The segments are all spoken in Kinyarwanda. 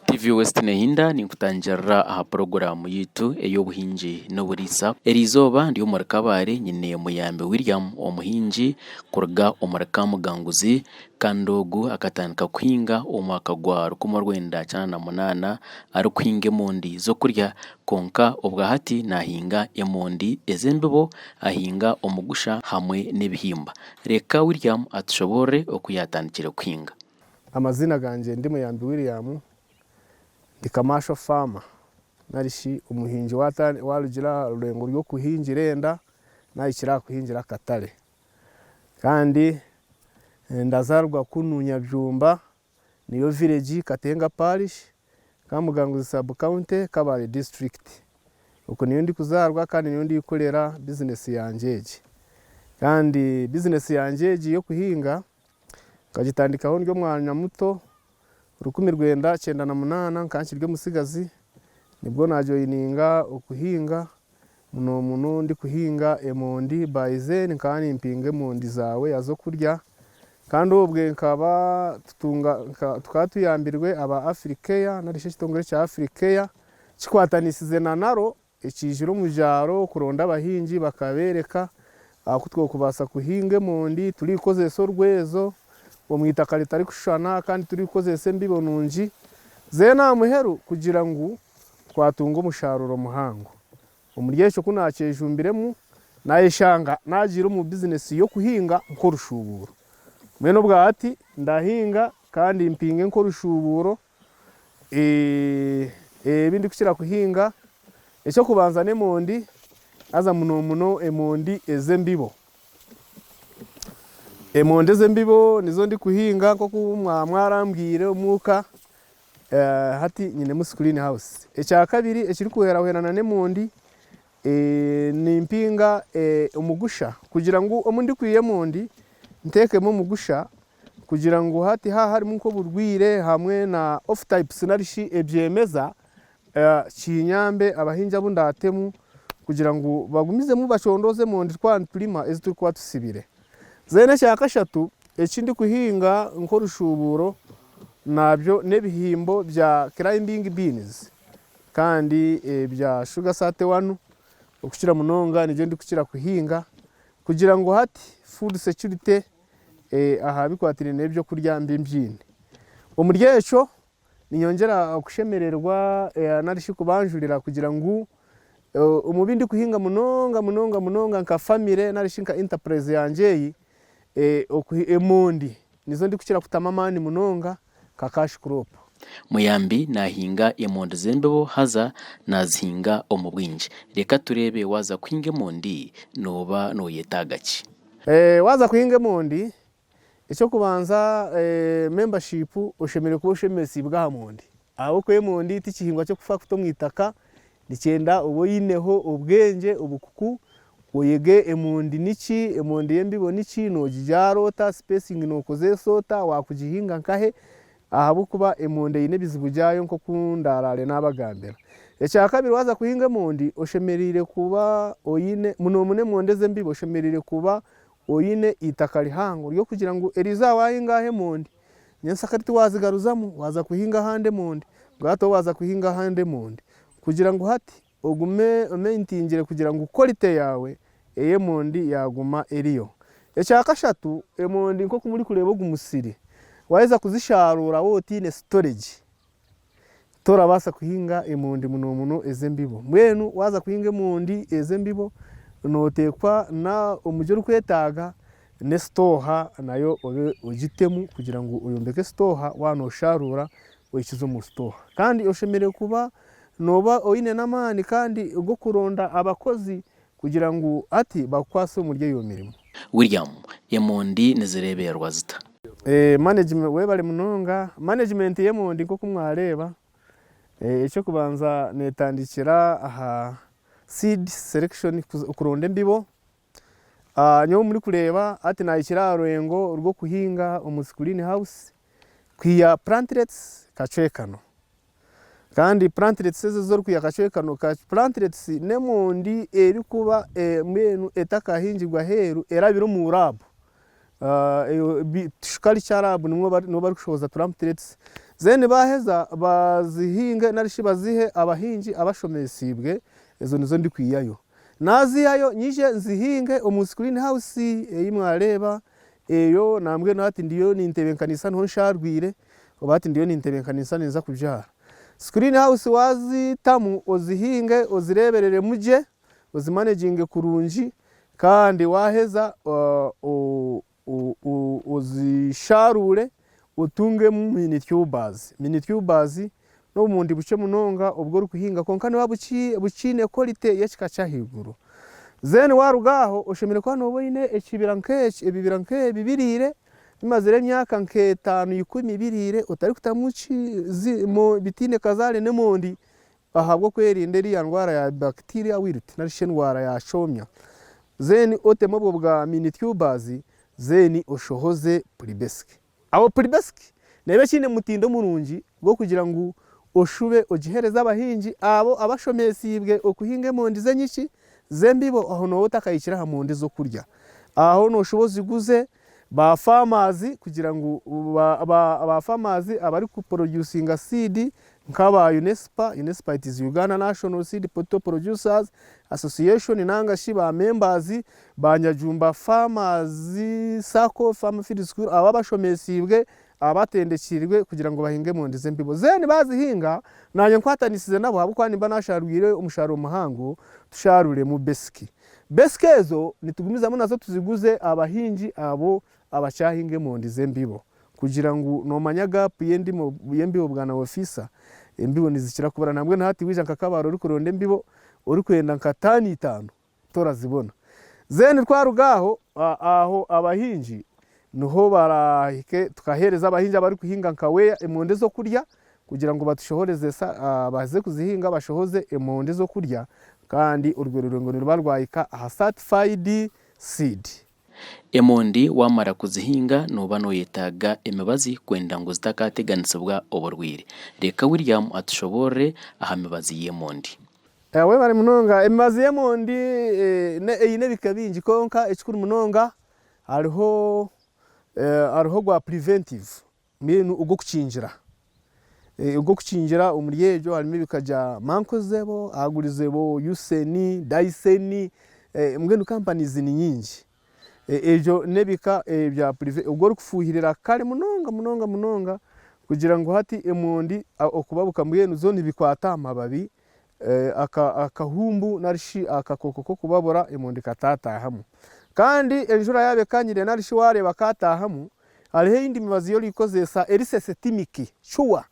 TV West Nehinda ni kutangira aha programu yitu eyobuhinji n'oburisa erizoba ndi omurakabare nyine Muyambe William omuhinji kuruga omuraka muganguzi kandogu akatandika kuhinga omwaka gwa 1998 ari kuhinga emondi zo kurya konka obwahati nahinga emondi ezembibo ahinga omugusha hamwe n'ebihimba. Reka William atushobore okuyatandikira kuhinga. Amazina ganje ndi Muyambe William ndi commercial farmer narishi umuhinji warugira rurengo ryo kuhingira enda nayikira kuhingira katale kandi ndazarwa kununya byumba niyo village Katenga parish Kamuganguzi sub county Kabale district uko niyo ndi kuzarwa kandi niyo ndi ikorera business yanjeje kandi business yanjeje yo kuhinga kagitandikaho ndyo mwanya muto 1998 nkankirwe musigazi nibwo najoyininga okuhinga muno ndi kuhinga emondi baizen kandi mpinge emondi zawe azo kurya kandi ubwe nkaba tukatuyambirwe aba Africare narishe kitongore cya Africare kikwatanisize na naro ekijiro mujaro kuronda abahinji bakabereka akutwo kubasa kuhinga emondi turi kozesa rwezo omwitaka litari kushana kandi turi kozese mbibo nunji zena muheru kugira ngo twatunga umusharuro muhango umuryesho kunacejumbiremu nayeshanga nagira mu business yo kuhinga nkorushuburo mweno bwati ndahinga kandi mpinge nkorushuburo bindi kushira kuhinga ecyo kubanza nemondi aza muno emondi ezembibo emondi ezembibo nizo ndi kuhinga nko kumwarambwire umuka hati nyine mu screen house ecya kabiri ekiri kuheraherana nemondi ni mpinga umugusha kugira ngo omundi kwiye mondi ntekemo umugusha kugira ngo hati harimo nko burwire hamwe na off types narishi ebyemeza kinyambe abahinja bundatemu kugira ngo bagumize mu bacondoze mondi twantulima ezituri kwa tusibire zene cya kashatu ekindi kuhinga nkorushuburo nabyo nebihimbo bya climbing beans kandi bya sugar sate wanu okushira munonga nije ndi kushira kuhinga kugira ngo hati food security aha bikwatire nebyo kurya mbyine umuryesho ninyongera kushemererwa narishi kubanjurira kugira ngo umubindi kuhinga munonga nka family narishi nka enterprise yanjeyi emondi nizo ndi kushira kutamamani munonga ka cash crop. Muyambi nahinga emondi zembeho haza nazihinga omubwinji. Reka turebe waza kuhinga emondi noba noyetagaki. Waza kuhinga emondi icyo kubanza membership ushemere kuba ushemesi bwa mondi aho ko emondi tikihingwa cyo kufa kutomwitaka nicenda ubo yineho ubwenge ubukuku oyege emondi niki emondi yembibo niki nogijarota spacing nokoze sota wakugihinga nkahe ahabu kuba emondi yine bizibujyayo nko kundarare nabagambera ecya kabiri waza kuhinga emondi oshemerire kuba oyine munomune mondeze mbibo oshemerire kuba oyine itakari hango ryo kugira ngo eriza wahinga emondi nyensakariti wazigaruzamo waza kuhinga hande emondi gato waza kuhinga hande emondi kugira ngo hati ogume maintingire kugira ngo quality yawe emondi yaguma eriyo ecya kashatu emondi nko kumuri kureba gumusiri waiza kuzisharura wotine storage tora basa kuhinga emondi muno ezembibo mwenu waza kuhinga emondi ezembibo notekwa na umujero kwetaga ne stoha nayo ugitemu kugira ngo uyombeke stoha wanosharura wikizo mu stoha kandi oshemere kuba noba oyine namani kandi ugo kuronda abakozi kugira ngo ati bakwase umurye yo mirimo. William emondi nezireberwa zita management webale munonga management yemondi ko kumwareba icyo kubanza netandikira aha seed selection kuronde mbibo nyo muri kureba ati nayikira ruengo rwo kuhinga umuscreen house kwiya plantlets kacwekano kandi plantlets zo kwiya kacwekano ka plantlets nemondi eri kuba mwenu etakahingirwa heru erabiro mu urabo shukari cyarabu nimwe bari kushoboza turamuteretse zene baheza bazihinge narishi bazihe abahinji abashomesibwe ezo nizo ndi kwiyayo naziyayo nyije nzihinge omusi green house eyimwareba eyo nambwe nati ndiyo nintebenkanisa nto nsharwire obati ndiyo nintebenkanisa neza kubyara screen house wazitamu ozihinge ozireberere muje ozimanaging kurunji kandi waheza uzisharure utunge mu mini tubers no mundi buce munonga ubwo rukuhinga konka niba bucine quality yakikaca higuru zene warugaho ushemere kwa no boine ebibiranke bibirire bimazire emyaka nke 5 10 birire utari kutamuci mu bitine kazale ne mondi ahabwo kwerinda iriya ndwara ya bacteria wilt narishe ndwara ya shomya zeni otemo bwo bwa mini tubers zeni oshohoze Pribesk abo Pribesk nebe kine mutindo murungi bwo kugira ngo oshube ogihereza abahinji abo abashomesibwe okuhinge mondi zenyiki zembibo aho no utakayikira ha mondi zo kurya aho no shobozi guze ba farmers kugira ngo ba farmers abari ku producinga seed nkaba UNESPA it is Uganda National Seed Potato Producers Association nanga shiba members banyajumba farmers sako farm feed school aba bashomesibwe abatendekirwe kugira ngo bahinge mu ndize mbibo zeni bazihinga nanye nkwatanisize nabo abo kwani banasharwire umusharo muhango tusharure mu beskezo nitugumizamo nazo tuziguze abahinji abo abacyahinge mu ndize mbibo kugira ngo no manyagapu yembibo bwana officer embibo nizikira kubara nambwe ntati wija nkakabaro uri kuronde mbibo uri kwenda nkatani 5 tora zibona zeni twarugaho aho abahinji nuho barahike tukahereza abahinji abari kuhinga nkawe emonde zo kurya kugira ngo batushohoreze baze kuzihinga bashohoze emonde zo kurya kandi urwero ngo nibarwayika aha certified seed emondi wamara kuzihinga noba no yetaga emibazi kwenda ngo zitakateganisibwa oborwire reka William atushobore aha mibazi yemondi we bari munonga emibazi yemondi eyine bikabinji konka ekikuru munonga ariho gwa preventive minu ugo kucinjira umuryejo harimo bikaja mankozebo agurizebo useni daiseni mbwenu companies ni nyingi ejo nebika bya prive ubwo rukufuhirira kare munonga kugira ngo hati emondi okubabuka mbwenu zone bikwata amababi akahumbu narishi akakoko ko kubabora emondi katata hamu kandi enjura yabe kanyire narishi ware bakatahamu hariho indi mibazi yo likozesa erisesetimiki chuwa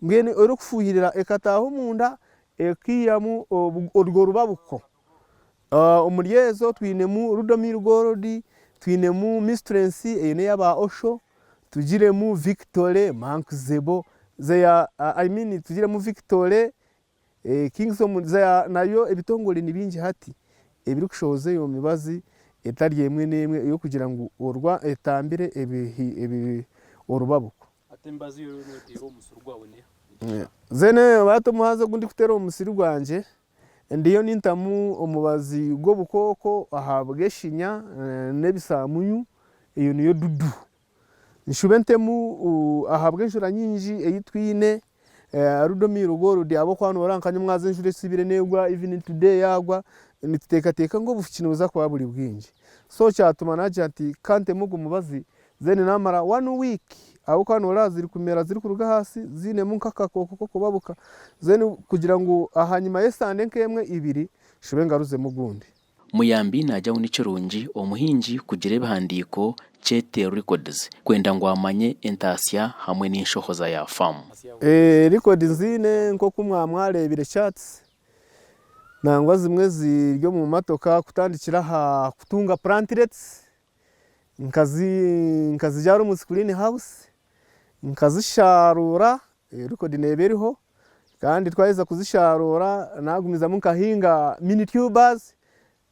mbwene oro kufuhirira ekataho munda ekiyamu urwo rubabuko umuryezo twinemu Rudomir Gold twinemu Mistress ene yaba Osho tugiremu Victore Mankzebo zeya tugiremu Victore Kingsom zeya nayo ebitongole nibingi hati ebiri kushoze yo mibazi etari yemwe nemwe yo kugira ngo urwa etambire urubabuko atembazi yo notiro musurwa ne zene bato muhaza gundi kutera umusiri gwanje ndiyo nintamu omubazi gwo bukoko ahabwe shinya nebisamunyu iyo niyo dudu nshubentemu ahabwe inshura nyinji eyitwine Rudomir Gold abo kwano barankanye mwaze inshure sibire negwa even today yagwa niteka ngo bufukine buza kwa buri bwinji so cyatuma naje ati kante mugu mubazi zene namara 1 week abo kwano raziri kumera ziri kuruga hasi zine munkakakoko ko kubabuka zene kugira ngo ahanyuma yesande nkemwe ibiri shube ngaruze mugundi muyambi najya unicirungi omuhinji kugire bihandiko Chete Records kwenda ngo amanye Entasia hamwe n'inshohoza ya farm records zine nko kumwamwarebire chats nangwa zimwe ziryo mu matoka kutandikira ha kutunga plantlets nkazi jaro mu screen house nkazisharura record neberiho kandi twaiza kuzisharura nagumiza mu kahinga mini tubers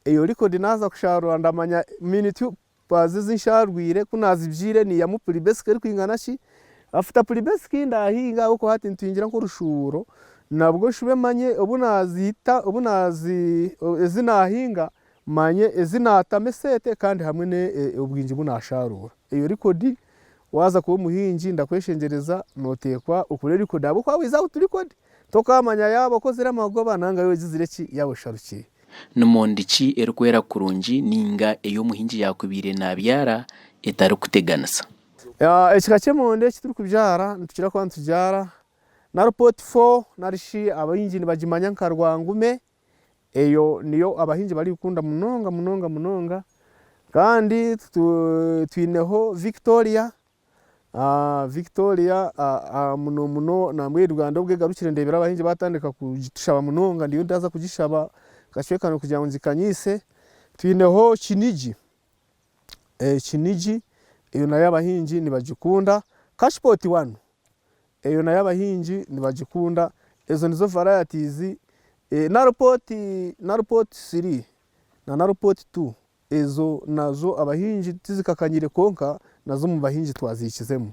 eyo record naza kusharura ndamanya mini tubers zinsharwire kunazibyire ni ya mu Pribesk ari kwingana shi after Pribesk ndahinga uko hati ntwingira ko rushuro nabwo shube manye obunazita obunazi ezinahinga manye ezinatame sete kandi hamwe ne ubwingi bunasharura iyo record waza kuba umuhingi ndakweshengereza notekwa ukure record abo kwa wiza utu record tokamanya yabo ko zira magoba nanga yo zizireki yawe sharuki numondici erikwera kurungi ninga eyo muhingi yakubire nabyara etari kuteganisa ekika kyemonde kituri kubyara ntukira kwa ntujara na report 4 narishi abahingi nibagimanya nkarwangume eyo niyo abahingi bari gukunda munonga kandi twineho Victoria Victoria muno namwe Rwanda ubwe garukire ndebera abahingi batandika kugishaba munonga ndiyo ndaza kugishaba gashwekano kugira ngo nzikanyise twineho Kinigi iyo nayo abahingi nibagikunda Cashpot 1 iyo nayo abahingi nibagikunda ezo nizo varieties na report 3 na report 2 ezo nazo abahingi tizikakanyire konka nazo mu bahingi twazikizemo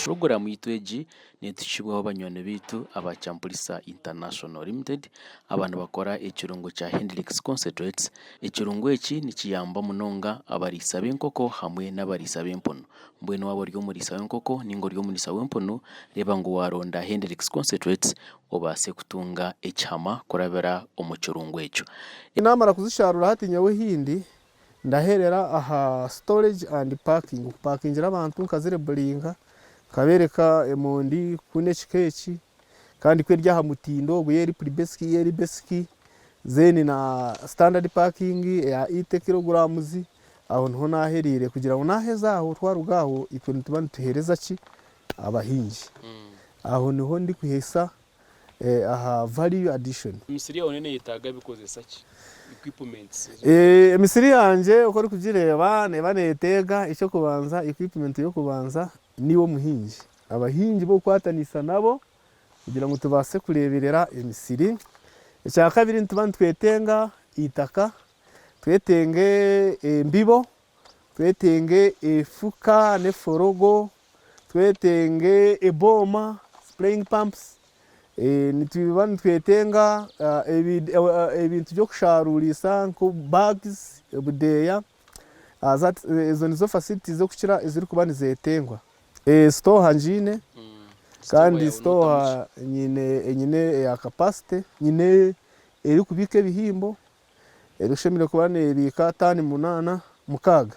Programu yitweji netushibwaho abanyone bitu aba Champulisa International Limited abantu bakora ekirungo cha Hendrix Concentrates ekirungo eki nikiyamba munonga abarisa b'enkoko hamwe n'abarisa b'empono mbwene wabo ryo murisa w'enkoko ningo ryo murisa w'empono reba ngo waronda Hendrix Concentrates obase kutunga ekyama kurabera omukirungo ekyo inamara kuzisharura hatinyawe hindi ndaherera aha storage and parkingira abantu nkazire bulinga kabereka emondi kune chikeki kandi kwerya ha mutindo ubwo yeri pribeski yeri beski zeni na standard parking ya 8 kilograms aho nho naherire kugira ngo naheza aho twarugaho ikintu tubane tuhereza ki abahingi aho niho ndi kuhesa aha value addition Misiri yawe nene yitaga bikoze saki equipments misiri yanje uko ari kugireba nebanetega icyo kubanza equipment yo kubanza niwo muhingi abahingi bo kwatanisa nabo kugira ngo tubase kureberera emisiri icya kabiri ntubane twetenga itaka twetenge mbibo twetenge efuka ne forogo twetenge eboma spraying pumps nitubane twetenga ebintu byo kusharurisa nko bags ebudeya ezo nizo facilities zo kukira eziri kubani zetengwa store hanjine kandi store nyine ya capacity nyine eri kubika ebihimbo erishemire kubane ebika tani 8 mukaga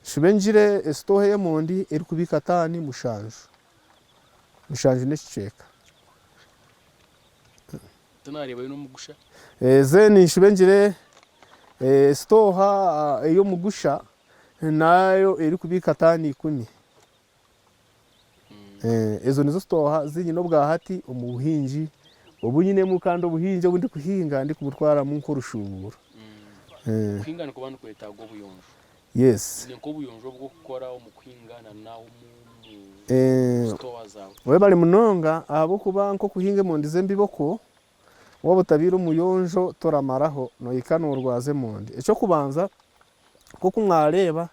shibenjire store y'emondi eri kubika tani mushanju n'ekiceka tunareba no mugusha zeni shibenjire store yo mugusha nayo eri kubika tani 10 ezo nizo store zinyino bwa hati umuhingi obunyine mu kandi obuhingi obundi kuhinga ndi kumutwara mu nkorushubura kuhinga nko bantu kwetago buyonjo yes niko buyonjo bwo gukora umukwingana nawo mu store zawe we bali munonga abo kuba nko kuhinga mu ndize mbiboko wabo tabira umuyonjo toramaraho no ikanurwaze monde eco kubanza ko kumwareba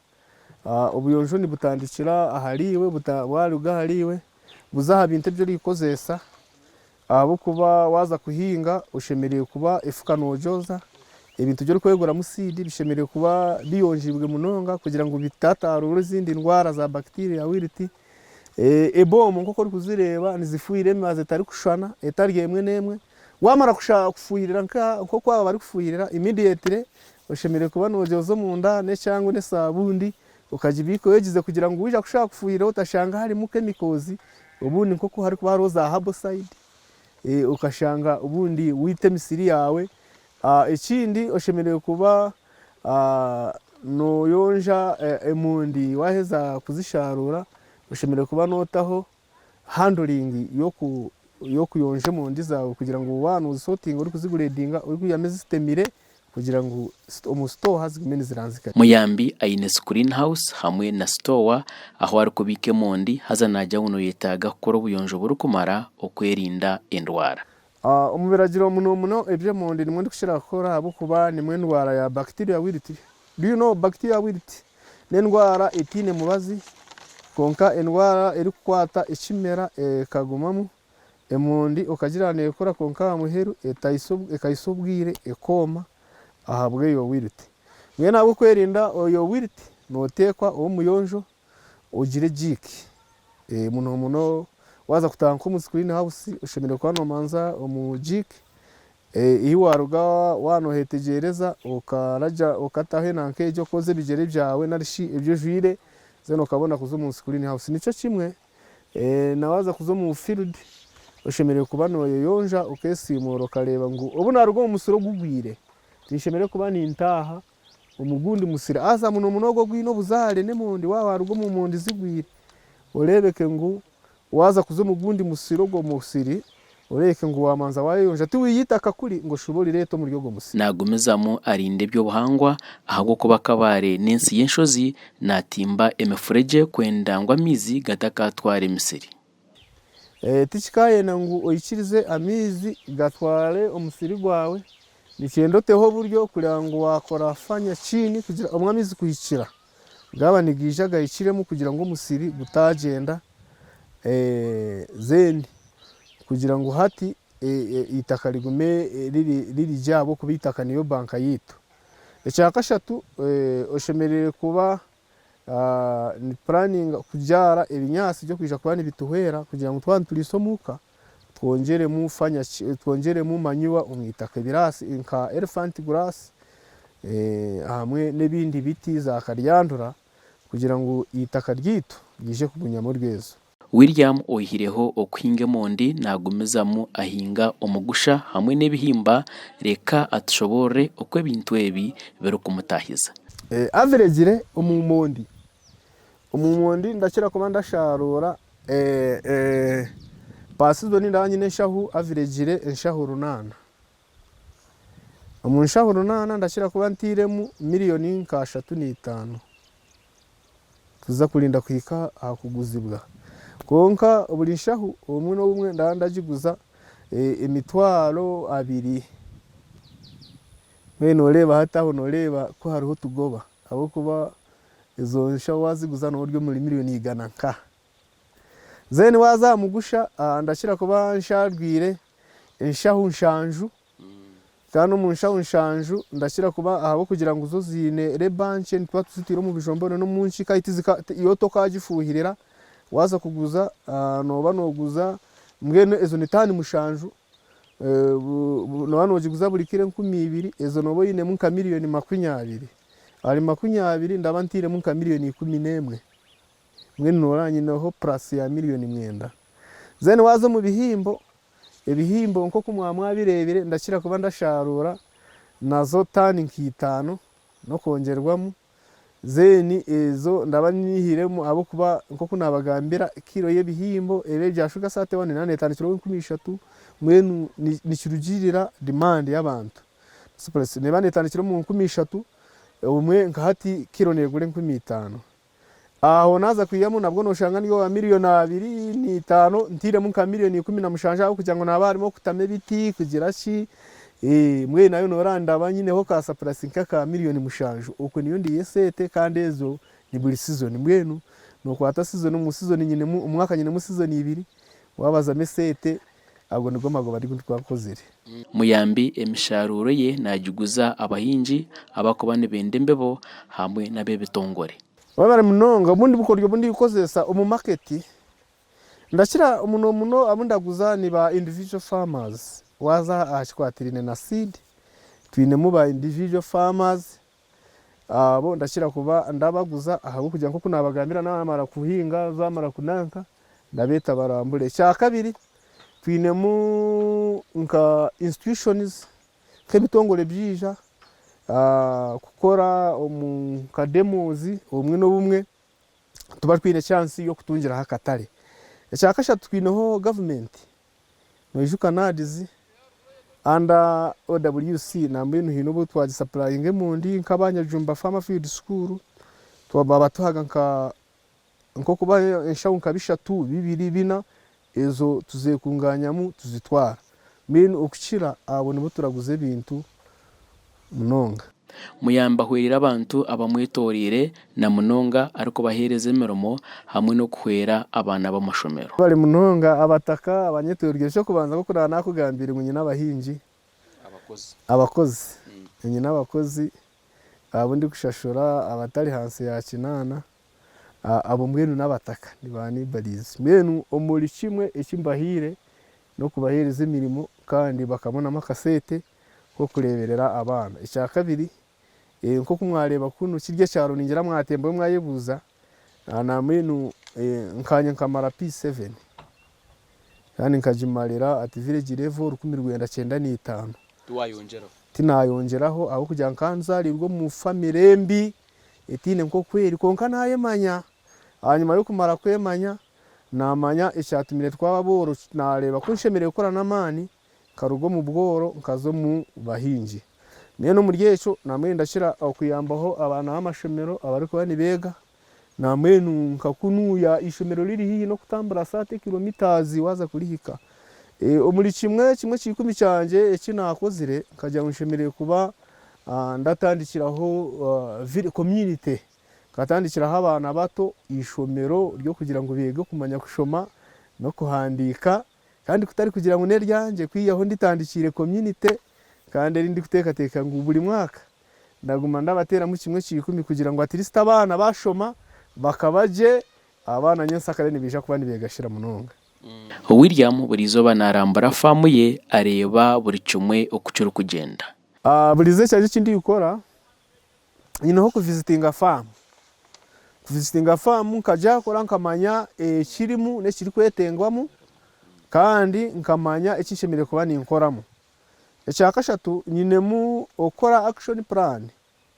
ubuyonjo ni butandikira ahariwe butawaruga hariwe buzaha binte byo rikozesa abo kuba waza kuhinga ushemereye kuba efuka nojoza ibintu byo kwegura musidi bishemereye kuba biyonjibwe munonga kugira ngo bitatarura izindi ndwara za bacteria wiriti ebomo nko kuzireba nizifuire maze tari kushana etaryemwe nemwe wamara kufuirira nko kwa bari kufuirira immediately ushemereye kuba nojozo munda ne cyangwa ne sabundi ukajibiko yegize kugira ngo uje kushaka kufuirira utashanga hari mu chemicals ubundi nko hari kuba roza herbicide ukashanga ubundi wite misiri yawe ikindi ushemereye kuba no yonja emundi waheza kuzisharura ushemereye kuba notaho handling yo kuyonje mu ndi zawe kugira ngo wanu uzisotinga uri kuziguredinga uri kuyameza sitemire kugira ngo umusto hazigimene ziranzika Muyambi aine screen house hamwe na store aho ari kubike mondi haza najya uno yetaga kora buyonjo buri kumara okwerinda endwara Omubiragiro muno ebyemondi nimwe ndikushira kukora habwokuba nimwe endwara ya bacteria wilt. Do you know bacteria wilt? N'endwara etiine mubazi konka endwara erikukwata ekimera ekagumamu emondi okagira nekora konka muheru ekaisa obwire ekooma ahabw'eyo wilt. Mbwenu habw'okwerinda oyo wilt noteekwa omuyonjo ogire jiki muno waza kutaha nk'omu green house oshemereire kuba nomanza omu jiki ihi waruga wanohetegereza okataho nankejo okoza ebigyere byawe narishi ebyo ojwire zeno okabona kuza omu green house. Nikyo kimwe nawaza kuza omu field oshemereire kuba noyeyonja okesiimuura okareeba ngu obu naruga omu musiri ogugwire tinshemereire kuba nintaha omu gundi musiri aza muno ogwo gwine obuzaare n'emondi waruga omu mondi zigwire orebeke ngu waza kuza omu gundi musiri ogwo musiri orebeke ngu wamanza wayeyonja tiwiyita kakuri ngo oshobore ireeta omuri ogwo musiri. Nagumizamu arinda ebyobuhangwa ahabw'okuba Kabare n'ensi y'enshozi natimba emifuregye kwenda ngu amaizi gatakatwara emisiri. Tikikayenda ngu oyikirize amaizi gatware omusiri gwawe nikyenda oteho oburyo kugira ngu wakora fanya kini kugira omwe amaizi kuhikira gaba nigiija gahikiremu kugira ngu omusiri gutagyenda zeni kugira ngu hati itaka ligume lirigye ahabw'okuba itaka niyo banka yitu. Ekyakashatu oshemereire kuba ni planning kubyara ebinyaasi byokwija kuba nibituhwera kugira ngu twaba nituriisa omuuka twongeremu manure omu itaka ebirasi nka elephant grass hamwe n'ebindi biti za karyandura kugira ngu itaka ryaitu riije kugunyamu rwezo. William oyihireho okuhinga emondi nagumizamu ahinga omugusha hamwe n'ebihimba reka atushobore okwo ebintu ebi birikumutahiza. Averagire omu mondi ndakira kuba ndasharuura pasizoni ndaba nyine enshahu averagire enshahu 8. Omu nshahu 8 ndakira kuba ntiiremu miliyoni nka 35 tuza kurinda kuhika aha kuguzibwa. Konka buri nshahu obumwe n'obumwe ndaba ndagiguza emitwaro 2. Mbwenu noreeba hataho noreeba ko hariho tugoba habw'okuba ezo nshahu waziguza n'oryo muri miliyoni 100 nka. Zeni waza aha mugusha ndakira kuba nsharwire enshahu 7 kandi omu nshahu 7 ndakira kuba ahabwo kugira ngu zo ziine rebanche nituba tuzitiire omu bijombo n'omu nkiika iyo tokagifuuhirira waza kuguza noba noguza mbwenu ezo ni tani 7 noba nogiguza buri kiro 20,000 ezo noba oyinemu nka miliyoni 20. Ahari 20 ndaba ntiiremu nka miliyoni 11 mbwenu noora nyineho plus ya miliyoni 9. Zeni waza mu ebihimbo nk'oku mwabirebire ndakira kuba ndasharuura nazo tani 5 nokongerwamu. Zeni ezo ndaba nihiremu habw'okuba nk'oku nabagambira kiro y'ebihimbo ebe bya sugar sate 1 netandikiraho 13 mbwenu nikirugirira demand y'abantu. Neba netandikiraho 13 umwe nka hati kiro negure 15. Aho naza kwiyamu nabwo noshanga niyo wa miliyoni 2.5 ntiremu nka miliyoni 17 aho kugira ngo naba harimo kutama ebiti kugira ki mwe nayo noranda abanyineho ka surplus nka miliyoni 7 uko niyo ndiye sete kandi ezo ni buri season mbwenu no kwata season mu season nyinemu umwaka nyinemu season 2 wabaza mesete ago nigo mago bari twakozere. Muyambi emisharuro ye najiguza abahinji abakobane bende mbebo hamwe n'abebitongore. Wabara munonga bundi bukoryo bundi bikozesa omu market ndakira muno abundaguza ni ba individual farmers waza ashikwatirine na seed twinemu ba individual farmers abo ndakira kuba ndabaguza aho kugira ngo kunabagambira n'amara kuhinga zamara kunanka ndabeta barambure. Cya kabiri twinemu nka institutions k'ebitongole byija kukora omu kademozi omwe n'obumwe tuba twine chance yo kutungira hakatare. Ekyakashatu twineho government noijuka nadizi anda OWC nambenu hino bo twaji supplying emundi nk'abanyajumba farmer field school twaba tuhaga nko kuba enshawu nka 3 2 2 ezo tuzekunganyamu tuzitwara mbenu okukira abo nibo turaguze ebintu munonga. Muyamba hwerera abantu abamwitorire na munonga ariko bahereza emirimo hamwe no kuhwera abana b'amashomero. Bali munonga abataka abanyetorire cyo kubanza ko kurana nakugambira ngo nyina abahinji abakozi nyina abakozi abo ndi kushashura abatari hansi ya kinana abo mbwenu n'abataka nibani balize mbenu omuri kimwe ekimbahire no kubahereza imirimo kandi bakabona amakasete ko kureberera abana. Icya kabiri nko kumwareba kuno kirye cyaro ningira mwatembo mwayebuza na mwenu nkanye nkamara P7 kandi nkajimarira ati village level 1995 tinayongeraho aho kujya nkanzarirwo mu family mbi etine nko kweri konka nayemanya hanyuma yo kumara kwemanya namanya icyatumire twababoro nareba kunshemereye gukora namani karugo mu bworo nkazo mu bahinji neno muryecho namwe ndashira okuyambaho abana b'amashomero abariko bani bega namwenu nkakunuya ishomero riri hiyi no kutambura sate kilometers waza kurihika omuri kimwe kikumi cyanje ekinakozire nkajya unshemereye kuba ndatandikiraho community katandikiraho abana bato ishomero ryo kugira ngo bege kumanya kushoma no kuhandika kandi kutari kugira ngo neryanje kwiyaho nditandikire community kandi ndi kutekateka ngo buri mwaka ndaguma ndabatera mu kimwe kikumi kugira ngo atiriste abana bashoma bakabaje abana nyensakare nibisha kuba nibegashira munonga. William burizoba narambara famu ye areba buri kimwe okucuru kugenda burize cyaje kindi ukora nyine ho kuvisitinga farm nkajya kora nkamanya ekirimu nekiri kwetengwamo kandi nkamanya ekishemire kuba ninkoramo. Ecyakashatu nyine mu okora action plan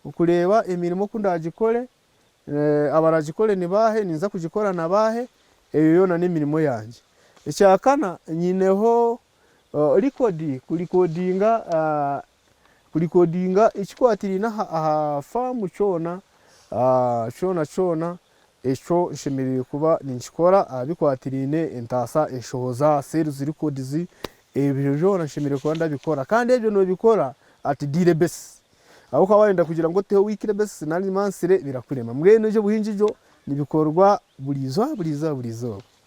ukureba emirimo kundagikore abaragikore ni bahe ninza kugikora na bahe eyo yona n'imirimo yanje. Ecyakana nyine ho kurikodinga ikikwatirina aha farm cyona echo nshemiriye kuba ninchikora abikwatirine entasa eshoza sales records ebyo jona nshemiriye kuba ndabikora kandi ebyo no bikora ati dire best aho kawaenda kugira ngo teho weekly best nani mansire birakurema mwene byo buhinjijo nibikorwa burizo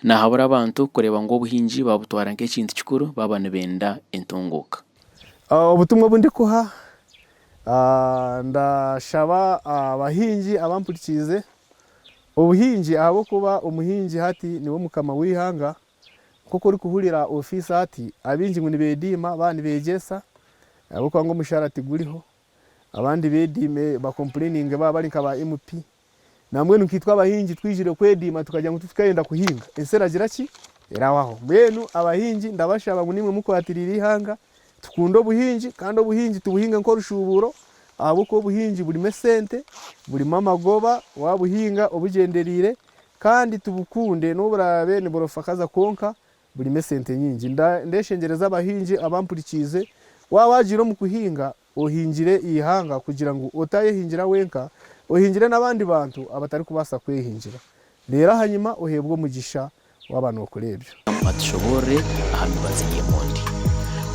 na habura abantu kureba ngo buhinji babutwara nk'ekintu kikuru babane benda entunguka. Obutumwa bundi kuha ndashaba abahinji abampurikize ubuhinji abo kuba umuhinji hati niwo mukama wihanga kuko uri kuhurira office hati abinji ngo nibedima bandi begesa abo kwa ngo musharati guriho abandi bedime ba complaining bari nkaba MP namwe nukitwa abahinji twijire kwedima tukajya ngo tufikayenda kuhinga esera giraki erawaho benu abahinji ndabashaba ngo nimwe mukwatirira ihanga tukundo buhinji kandi obuhinji tubuhinga nko rushuburo abo ko buhinji buri mesente buri mamagoba wabuhinga obugenderire kandi tubukunde n'uburabe ni borofakaza konka buri mesente nyingi ndeshengereza abahinji abampurikize wawajiro mu kuhinga ohingire ihanga kugira ngo otayehingira wenka ohingire nabandi bantu abatari kubasa kwehingira rero hanyuma ohebwo mugisha w'abantu bakorebyo amashobore ahamibaziye mondi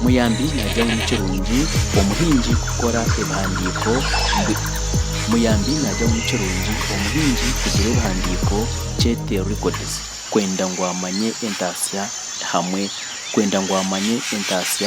muyambi najya mu kirungi umuhinji gukora ibandiko muyambi najya mu kirungi umuhinji kugira ibandiko chete records kwenda ngo amanye entasya hamwe kwenda ngo amanye entasya